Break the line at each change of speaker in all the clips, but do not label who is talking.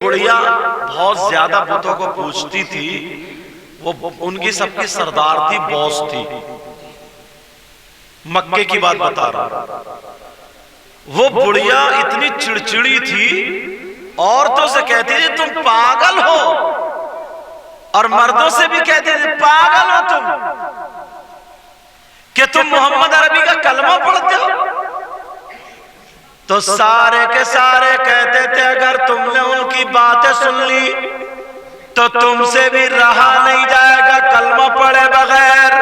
बुढ़िया बहुत ज्यादा बुतों को पूछती थी। वो उनकी सबकी सरदार थी, बॉस थी। मक्के की बात बता रहा। वो बुढ़िया इतनी चिड़चिड़ी थी, औरतों से कहती थी तुम पागल हो, और मर्दों से भी कहती थी पागल हो तुम, कि तुम मोहम्मद अरबी का कलमा पढ़ते हो। तो सारे के सारे कहते थे अगर तुमने उनकी बातें सुन ली तो तुमसे भी रहा नहीं जाएगा कलमा पढ़े बगैर।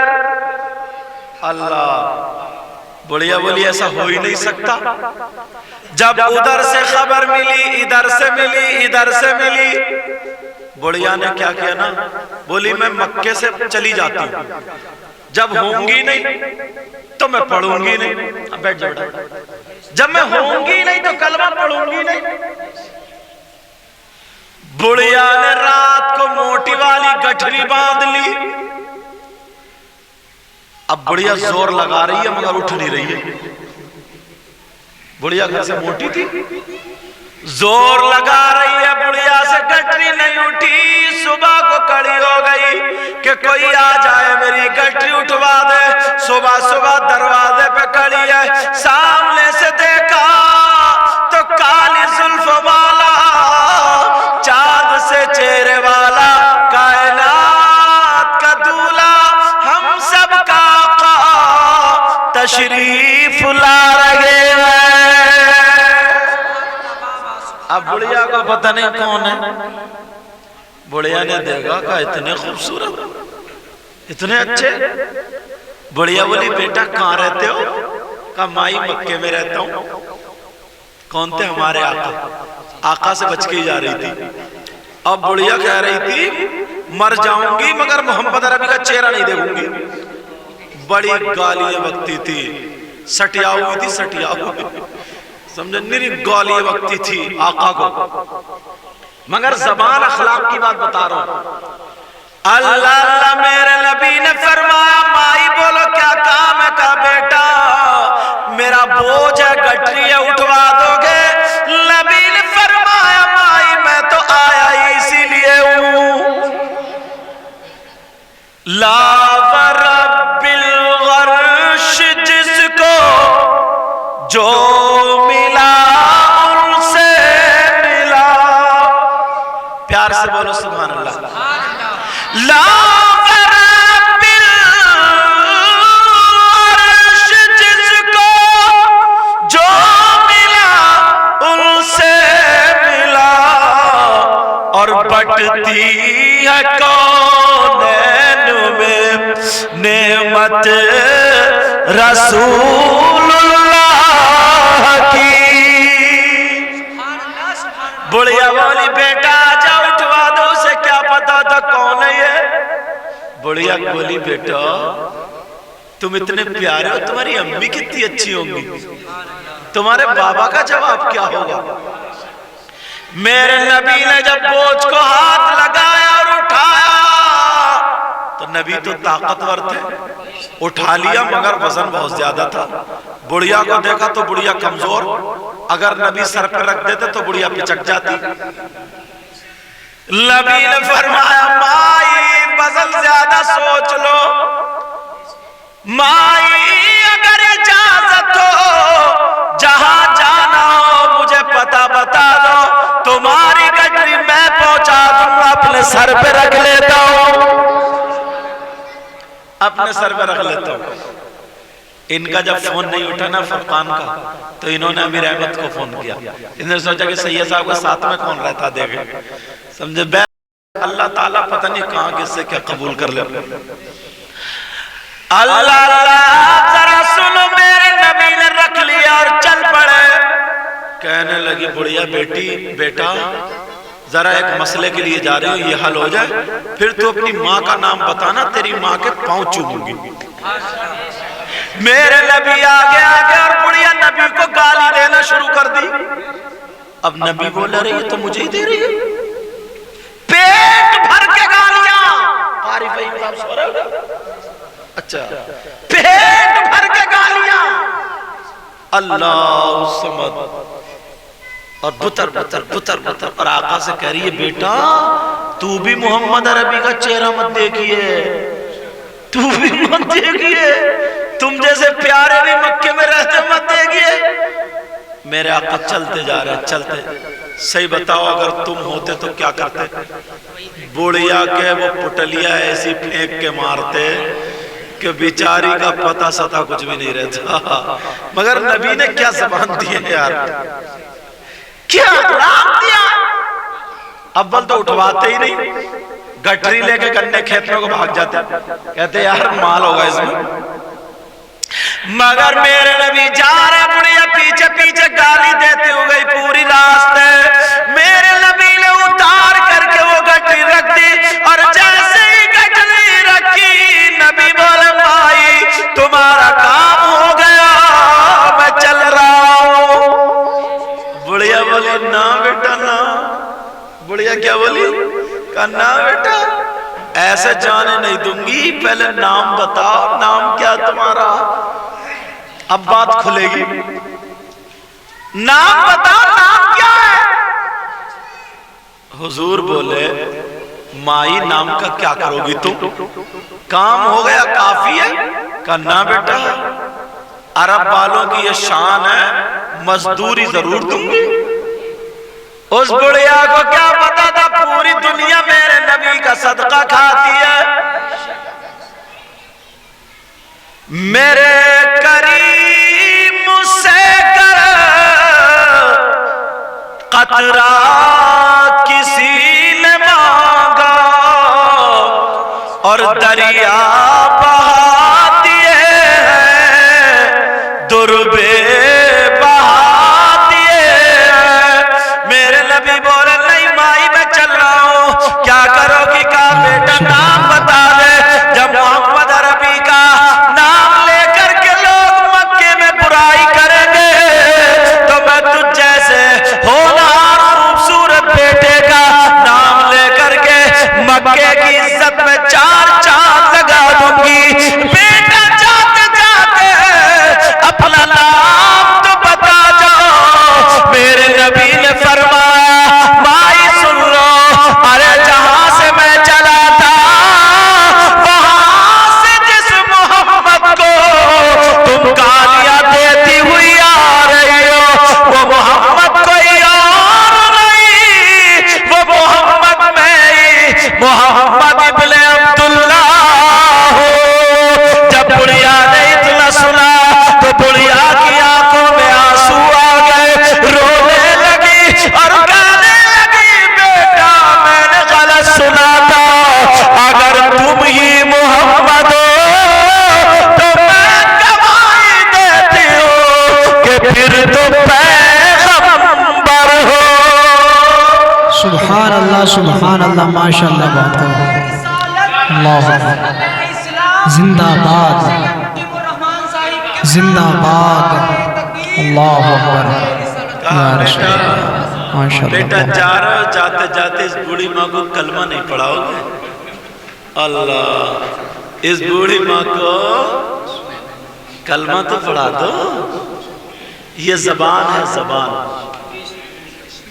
अल्लाह। बुढ़िया बोली ऐसा हो ही नहीं सकता। जब उधर से खबर मिली, इधर से मिली, इधर से मिली, बुढ़िया ने क्या किया ना, बोली मैं मक्के से चली जाती हूं, जब होंगी नहीं तो मैं पढ़ूंगी नहीं। अब बैठ जाओ। जब मैं होंगी नहीं तो कलमा पढ़ूंगी नहीं। बुढ़िया ने रात को मोटी वाली गठरी बांध ली। अब बुढ़िया जोर लगा रही है मगर उठ नहीं रही है। बुढ़िया घर से मोटी थी, जोर लगा रही है, बुढ़िया से गठरी नहीं उठी। सुबह को खड़ी हो गई कि कोई आ जाए मेरी गठरी उठवा दे। सुबह सुबह दरवाजे पे खड़ी है, सामने से देखा तो काली जुल्फ वाला, चांद से चेहरे वाला, कायनात का दूल्हा, हम सब का आका तशरीफ ला रहे हैं। अब बुढ़िया को पता नहीं कौन है। बुढ़िया ने देखा का इतने खूबसूरत, इतने अच्छे। बुढ़िया बोली बेटा कहाँ रहते हो? का माई मक्के में रहता हूं। कौन थे? हमारे आका। आका से बच के ही जा रही थी। अब बुढ़िया कह रही थी मर जाऊंगी मगर मोहम्मद अरबी का चेहरा नहीं देखूंगी। बड़ी गालियां बकती थी, सटिया हुई थी, सटिया हुई, समझे, निरी गालियां बकती थी आका को। मगर जबान अखलाक की बात बता रहा हूं। अल्लाह अल्लाह मेरे नबी ने फरमाया माई बोलो क्या काम है? का बेटा मेरा बोझ है, गठरी है, उठवा दोगे? नबी ने फरमाया माई मैं तो आया ही इसीलिए हूं। ला वरब्बिल गर्श जिसको जो मिला उनसे मिला। प्यार से बोलो सुभान अल्लाह। ला वरब्बिल अर्श जिसको जो मिला उनसे मिला, और बटती है कौनैन में नेमत रसूलुल्लाह की। बुढ़िया बोली बेटा आजा उठवा दो, उसे क्या पता था कौन है ये। बुढ़िया बोली बेटा तुम इतने प्यारे हो, तुम्हारी अम्मी कितनी अच्छी होंगी, तुम्हारे बाबा का जवाब क्या होगा? मेरे नबी ने जब बोझ को हाथ लगाया और उठाया तो नबी तो ताकतवर थे, उठा लिया मगर वजन बहुत ज्यादा था। बुढ़िया को देखा तो बुढ़िया कमजोर, अगर नबी सर पर रख देते तो बुढ़िया पिचक जाती। नबी ने फरमाया माई वजन ज्यादा सोच लो, माई अगर इजाजत हो जहां जाना हो मुझे पता बता दो, तुम्हारी गठरी मैं पहुंचा दूंगा, अपने सर पे रख लेता हूं, अपने सर पे रख लेता हूं। इनका जब फोन नहीं उठा ना फरकान का, तो इन्होंने अमीर अहमद को फोन किया। इन्होंने सोचा कि सैयद साहब के साथ में कौन रहता देखे, समझे। अल्लाह ताला पता नहीं कहां किससे क्या कबूल कर ले। अल्लाह अल्लाह जरा सुनो, मेरे नबी ने रख लिया और चल पड़े। कहने लगी बुढ़िया बेटी बेटा जरा एक मसले के लिए जा रही हूं, ये हल हो जाए फिर तू अपनी माँ का नाम बताना, तेरी माँ के पांव चूमूंगी। मेरे नबी आगे आगे और बुढ़िया नबी को गाली देना शुरू कर दी। अब नबी बोल रही है तो मुझे ही दे रही है, पेट भर के गालियां। अच्छा, पेट भर के गालियां। अल्लाह समद। और बुतर बुतर बुतर बुतर, और आका से कह रही है बेटा तू भी मोहम्मद अरबी का चेहरा मत देखिए, तू भी मत देखिए, तुम जैसे प्यारे भी मक्के में रहते मत देखिए। मेरे आका चलते जा रहे चलते। सही बताओ अगर तुम होते तो क्या करते? बुढ़िया के वो पुटलिया ऐसी फेंक के मारते कि बेचारी का पता सता कुछ भी नहीं रहता। मगर नबी ने क्या जबान दी है यार, क्या नाम दिया। अव्वल तो उठवाते ही नहीं, गठरी लेके गन्ने खेत में को भाग जाते, कहते यार माल होगा इसमें। मगर मेरे नबी जा रहे, बुढ़िया पीछे पीछे गाली देते हुए पूरी रास्ते मेरे नबी ने उतार करके वो गठरी रख दी, और जैसे ही गठरी रखी नबी बोले भाई तुम्हारा काम हो गया, मैं चल रहा हूं। बुढ़िया बोली ना बेटा ना। बुढ़िया क्या बोली? कहा ना बेटा ऐसे जाने नहीं दूंगी, पहले नाम बताओ, नाम क्या तुम्हारा? अब बात खुलेगी, नाम बताओ, नाम क्या है? हुजूर बोले माई नाम का क्या करोगी तुम, काम हो गया काफी है? कहा ना बेटा अरब वालों की ये शान है, मजदूरी जरूर दूंगी। उस बुढ़िया को क्या पता था पूरी दुनिया मेरे नबी का सदका खाती है। मेरे करीम से कर कतरा किसी ने मांगा, और दरिया बहा दिए दुर्बे बहा दिए। मेरे नबी बोले नहीं माई मैं चल रहा हूं, क्या करोगी? का बेटा नाम बता दे। जब मोहम्मद अरबी का नाम लेकर के लोग मक्के में बुराई करेंगे तो मैं तुझ जैसे होनहार खूबसूरत बेटे का नाम लेकर के मक्के की इज्जत में चार चांद लगा दूंगी। बेटा जाते जाते अपना नाम तो बता जाओ। मेरे नबी ने फरमाया माई सुन लो, अरे जहां से मैं चला था वहां से जिस मोहम्मद को तुम गालियां देती हुई आ रही हो वो मोहम्मद कोई और नहीं, वो मोहम्मद मैं मोहम्मद इब्ने अब्दुल्ला हो। जब बुढ़िया ने इतना सुना तो बुढ़िया की आंखों में आंसू आ गए, रोने लगी और कहने लगी बेटा मैंने गलत सुना था, अगर तुम ही मोहम्मद हो तो मैं गवाही देती हूँ कि फिर तुम पैगंबर हो।
सुभान अल्लाह माशाअल्लाह, बहुत अल्लाह जिंदाबाद जिंदाबाद, अल्लाह अकबर या रसूल अल्लाह, माशाअल्लाह।
बेटा जा रहे हो, जाते जाते इस बूढ़ी माँ को कलमा नहीं पढ़ाओगे? अल्लाह इस बूढ़ी माँ को कलमा तो पढ़ा दो। ये जबान है जबान,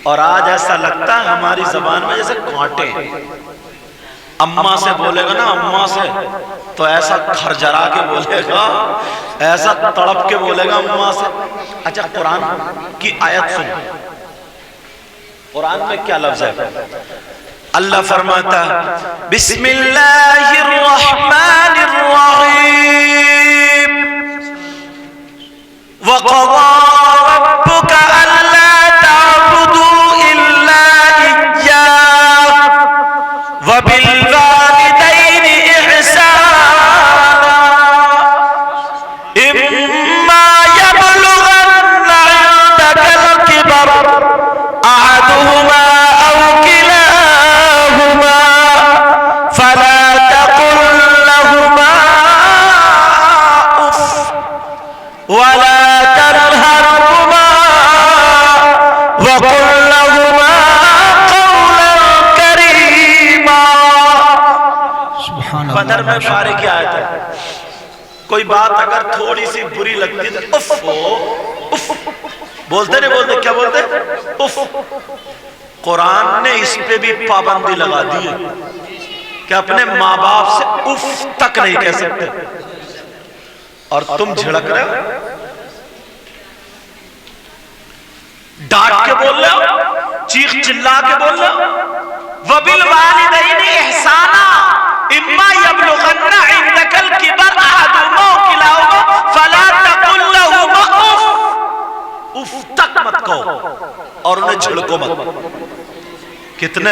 और आज ऐसा लगता है हमारी जबान में जैसे कांटे। अम्मा से बोलेगा ना, अम्मा से तो ऐसा खरजरा के बोलेगा, ऐसा तड़प के बोलेगा अम्मा से। अच्छा कुरान की आयत सुन, कुरान में क्या लफ्ज है? अल्लाह फरमाता है बिस्मिल्लाहिर रहमानिर रहीम, वक़ज़ा रब्बुका अल्ला ताबुदू इल्ला इय्याहु व बिल वालिदैनि इहसाना, इम्मा यबलुगन्ना इंदकल किबर अहदुहुमा औ किलाहुमा फला तकुल लहुमा उफ वला तनहरहुमा वकुल लहुमा कौलन करीमा।
सुभान
बदर में
अल्लाह,
पारे की आयत है, कोई बात अगर थोड़ी सी बुरी लगती तो उफ उफ बोलते नहीं बोलते, क्या बोलते? उफ। कुरान ने इस पे भी पाबंदी लगा दी है कि अपने माँ बाप से उफ तक नहीं कह सकते, और तुम झिड़क रहे हो, डांट के बोल रहे हो, चीख चिल्ला के बोल रहे हो। वबिल वालिदैनि इहसाना इम्मा यबलुगन्ना इंदकल किबर अहदुहुमा औ किलाहुमा फला तकुल लहुमा उफ तक मत कहो और उन्हें झिड़को मत। कितने